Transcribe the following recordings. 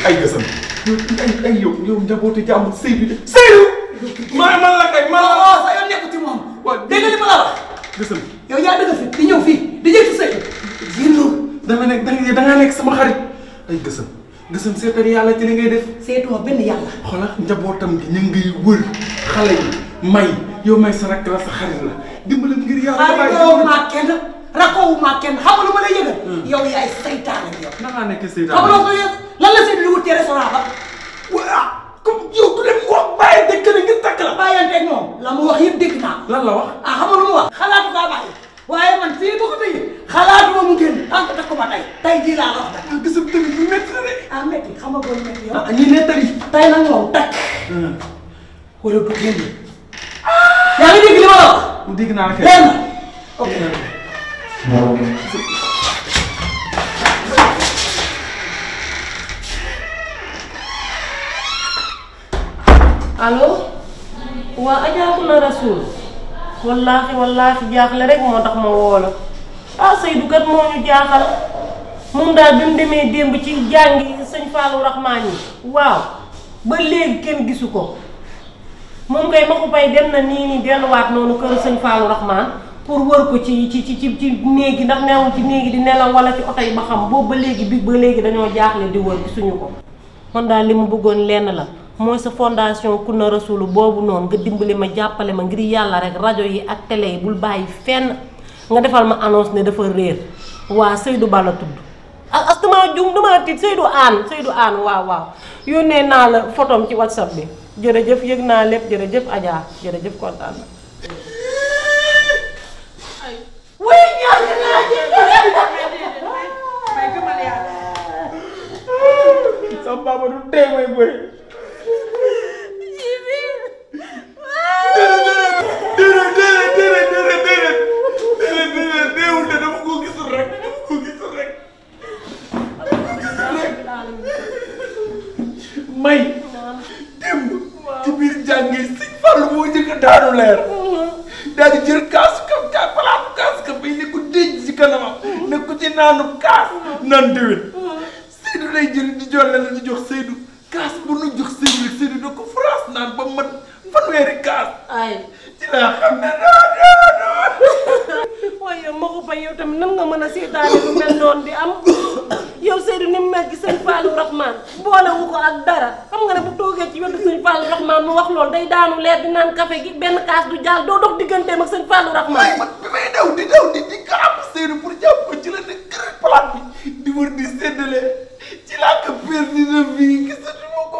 ay gësam yow njabootu jàmm Seydou man la kay man la sa yoon nekku ci moom dégg nga li ma la wax gësam yow yaa dëgg fi di ñëw fii di jël ci Seydou da nga nekk sama xarit ay gësam seetal yàlla ci li ngay def seetuma benn yàlla xoolal njabootam gi ñu ngi wër xale yi may yow may sa rakk la sa xarit la dimbali ngir yàlla rakkoowu kenn xam nga lu ma lay yëgal yow yaay saytaane yow naka nekk saytaane xam nga ko yëg lan la Seydou di wut ci restaurant ba comme yow du dem wax bàyyi dëkk na ngir takk la bàyyante ak moom la mu wax yëpp dégg naa lan la wax xam nga lu mu wax xalaatu kaa bàyyi waaye man fii ba ko tëjee xalaatuma mu génn tant que takk ko ba tey jii laa la wax dara gisam tamit bu métti la de métti xam nga booy métti yow ñi nettali tey nag moom takk wala du génn yaa ngi dégg li ma la wax dégg naa la kay lenn ok allo waa Adja Rasoul wallaahi jaaxle rek moo tax ma woo la Seydou kat moo ñu jaaxal moom daal bi mu demee démb ci jàngi sëñ Fallou Rahman yi waaw ba léegi kenn gisu ko moom kay ma ko bay dem na nii delluwaat noonu kër sëñ Fallou Rahman pour wër ko ci néegi ndax neewul ci néegi di nelaw wala ci oto yi ba xam boobu ba léegi dañoo jaaxle di wër gisuñu ko kon daal li mu bëggoon lenn la mooy sa fondation Kunna Rasoul boobu noonu nga dimbali ma jàppale ma ngir yàlla rek rajo yi ak télé yi bul bàyyi fenn nga defal ma annonce ne dafa réer waa Seydou Ba la tudd as dama juum dama tiit Seydou Anne waaw yónnee naa la photom ci WhatsApp bi jërëjëf yëg naa lépp jërëjëf Adja jërëjëf kontaan na sama papa du tey may bëri may démb ci biir jàngi Sëñ Fallu moo njëkk a daanu leer daal di jël kaasu palaatu kaasu ka bay ne ko déj ci kanamam ne ko ci naanu kaas naan déwén Seydou lay jël di jolle la di jox Seydou kaas bu nu jox Seydou rek Seydou da ko France naan ba mat fanweeri kaas ci laa xam ne waaye ma ko fay yow tamit nan nga mën a seetaane lu mel noonu di am yow Seydou ni mu mel ci sëñ Fallou Rahman boolewu ko ak dara xam nga ne bu toogee ci wetu sëñ Fallou Rahman mu wax loolu day daanu leer di naan café gi benn kaas du jàll doo dox digganteem ak sëñ Fallou Rahman man bi may daw di kaam Seydou pour jàpp ko ci la ne kër palaat bi di wër di séddale ci laa ko perdu de vie gisatu ma ko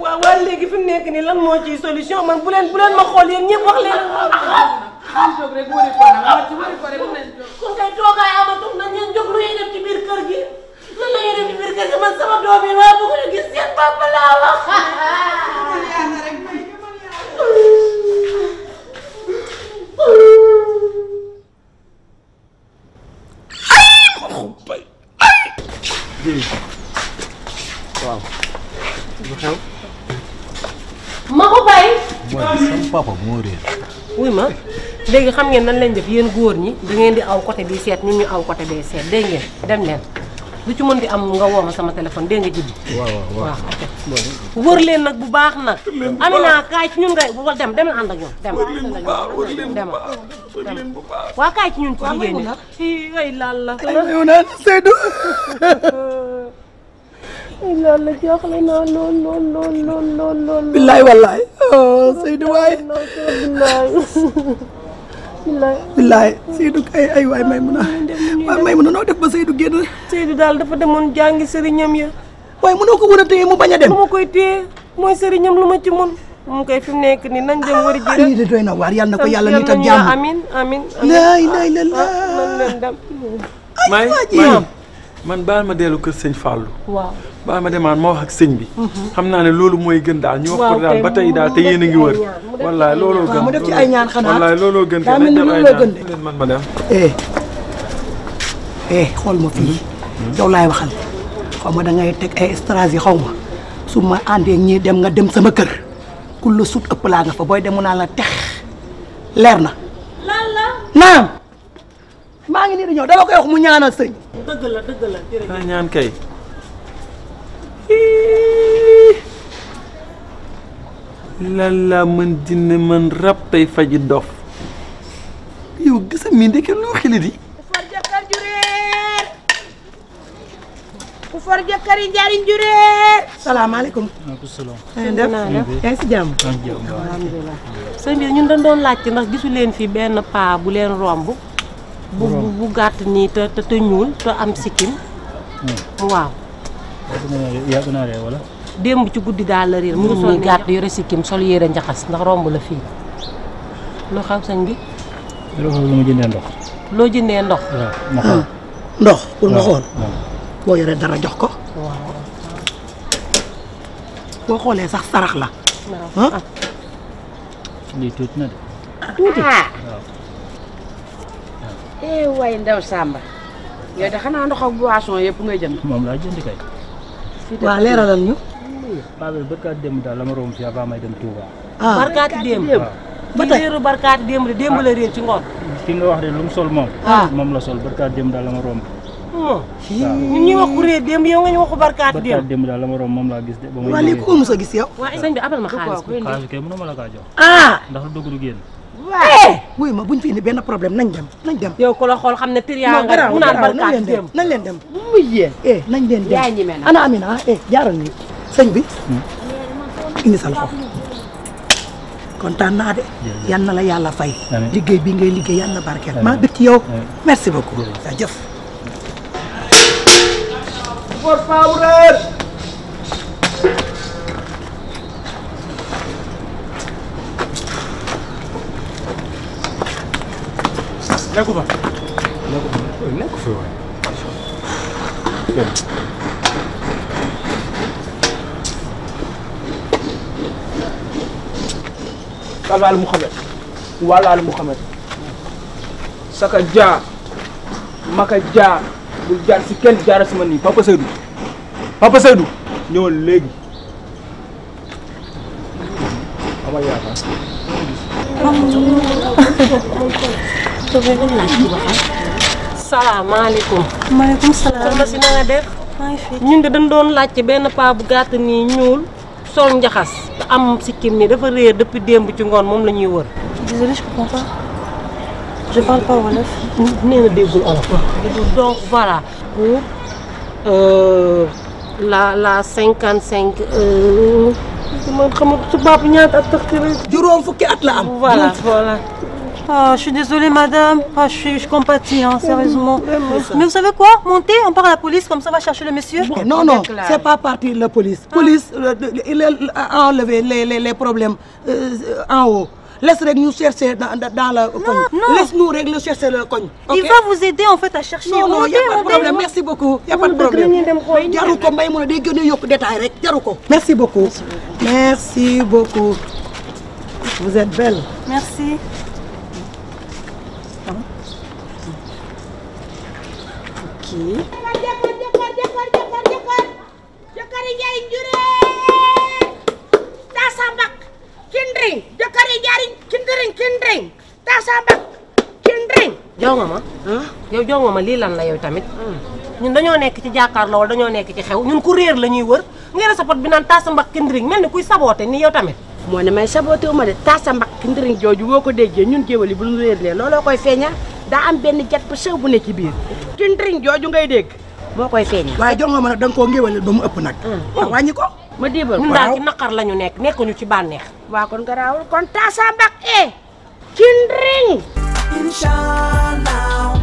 waaw léegi fi mu nekk nii lan moo ciy solution man bu leen ma xool yéen ñëpp wax leen kon kay toogaay amatul na ngeen jóg lu ñuy def ci biir kër gi lan la ñuy def ci biir kër gi man sama doom yi waa bëgg ñu gis seen papa laa wax waaw lu xew ma ko bay mooy sama papa moo réer wuy ma léegi xam ngeen nan lañ def yéen góor ñi da ngeen di aw côté bi seet ñun ñu aw côté bee seet dégg ngeen dem leen lu ci mën di am nga woo ma sama téléphone dégg nga jibbi waaw wër leen nag bu baax nag Amina kaay ci ñun ngay wal dem ànd ak ñoom dem waa kaay ci ñun ci jigéen ñi fii ay laal la yow naan Seydou ay laal la jaaxle naa lool billaay wallaay Seydou waay billaay Seydou ay waay may mun a noo def ba Seydou génn Seydou daal dafa demoon jàngi sëriñam ya waaye mënoo ko mën a téye mu bañ a dem lu ma koy téye mooy sëriñam lu ma ci mun mu koy fi mu nekk nii nañ dem wari ji lii de doy na waar yàlla na ko yàlla nit ak jàmm amin laay la nan leen dem may man baal ma dellu kër sëñ Fallou. waaw baal ma demaan ma wax ak sëñ bi. xam naa ne loolu mooy gën daal ñu wax ko daal ba tey daal te yéen a ngi wër. wallaay looloo gën mu def ci ay ñaan xanaa wallaay looloo gën. daa mel ni loolu la gën de man ma dem. xool ma fii yow laay waxal xaw ma da ngay teg ay stratégie xaw ma su ma àndee ñii dem nga dem sama kër ku la sut ëpp laa nga fa booy dem mu naa la tex leer na. lan la. naam maa ngi nii di ñëw dama koy wax mu ñaanal sëñ. dëgg la jërëjëf. daa ñaan kay. lan laa mën dina mën rab tey faji dof yow gisa mi ndeke loo xili di. ku for jëkkër yi njariñ ju réer. salaamaaleykum. maaleykum salaam. yaa ngi si jàmm. alhamdulilah. sëñ bi ñun dañ doon laajte ndax gisu leen fi benn paa bu leen romb. bu gàtt nii te ñuul te am sikkim. waaw. yàgg naa réer wala. démb ci guddi daal la réer mu ngi sol gàtt yore sikkim sol yére njaxas ndax romb la fii. loo xam sëñ bi. lu ma jëndee ndox. loo jëndee ndox. waaw ma xool. ndox pour nga xool. boo yoree dara jox ko. waaw. boo xoolee sax sarax la. lii tuuti na de. tuuti. waaw. way ndaw Samba. yow de xanaa ndox ak boisson yëpp ngay jënd. moom laa jënd kay. waaw leeralal ñu. paa bi barkaat démb daal la ma romb fii avant may dem Touba. barkaati démb. ba kii tey réeru barkaati démb de démb la réer ci ngoon. ki nga wax de lu mu sol moom. moom la sol barkaat démb daal la ma romb. ñun ñuy wax ku réer démb yow nga ñu waxu barkaati démb. barkaat démb daal la ma romb moom laa gis de. ba may waa lii ku ko mos a gis yow. waaye sëñ bi abal ma xaalis bi. xaalis kay mënuma la kaa jox. ndax lu dugg du génn. wuy ma buñ fi indi benn problème nañ dem. yow ku la xool xam ne triangle mu naan barkaati démb. nañ leen dem. mu yéen. nañ leen dem. yaa ñeme na. ana Amina jaaral nii sëñ bi. indi sa loxo. kontaan naa de. yal na la yàlla fay. liggéey bi ngay liggéey yal na barkeel. maa bëgg ci yow. merci beaucoup. jërëjëf. for power. nekku fa. nekku fa waay. Salal Mouhamed walaal Mouhamed saka jaar maka jaar bul jaar si kenn jaara si man nii Papa Seydou ñëwal léegi ama yaakaar salaamaaleykum. maaleykum salaam. soxna si na nga def. ñun de dañ doon laajte benn paa bu gàtt nii ñuul sol njaxas te am sikkim nii dafa réer depuis démb ci ngoon moom la ñuy wër. Désolée, je comprends pas. Je parle pas wolof. nee na déggul olof. donc voilà. pour la 55. man xamul tubaab ñaata at tax juróom fukki at la am. voilà. Oh, je suis désolée, madame. Oh, je compatis, hein, sérieusement. Mais vous savez quoi? Montez, on part à la police, comme ça on va chercher le monsieur. Non, c'est pas parti la police. Police, il a enlevé les problèmes en haut. Laisse nous chercher dans le coin. Laisse-nous régler chercher le coin. Okay? Il va vous aider en fait à chercher. Non, il n'y a pas de problème. Merci beaucoup. Il n'y a pas de problème. Merci beaucoup. Merci beaucoup. Vous êtes belle. Merci. jëkkër yi njariñ ju réer. Tasambak kindring jëkkër yi njariñ kindring Tasambak kindring. jonga ma. yow jonga ma lii lan la yow tamit. ñun dañoo nekk ci jàkkaarloo wala dañoo nekk ci xew ñun ku réer la ñuy wër nga ne sa pot bi naan Tasambak kindring mel ni kuy saboote ni yow tamit. moo ne may saboté wu ma de Tasambak kindring jooju boo ko déggee ñun géwël yi bu ñu réer lee looloo koy feeñal daa am benn jat bu sew bu ne ci biir kindring jooju ngay dégg moo koy feeñal. waaye jonga ma nag da nga koo ngéwale ba mu ëpp nag. wàññi ko. ma diibal ñun daal ci naqar la ñu nekkuñu ci bànneex. waa kon garaawul kon Tasambak kindring. Inshallah.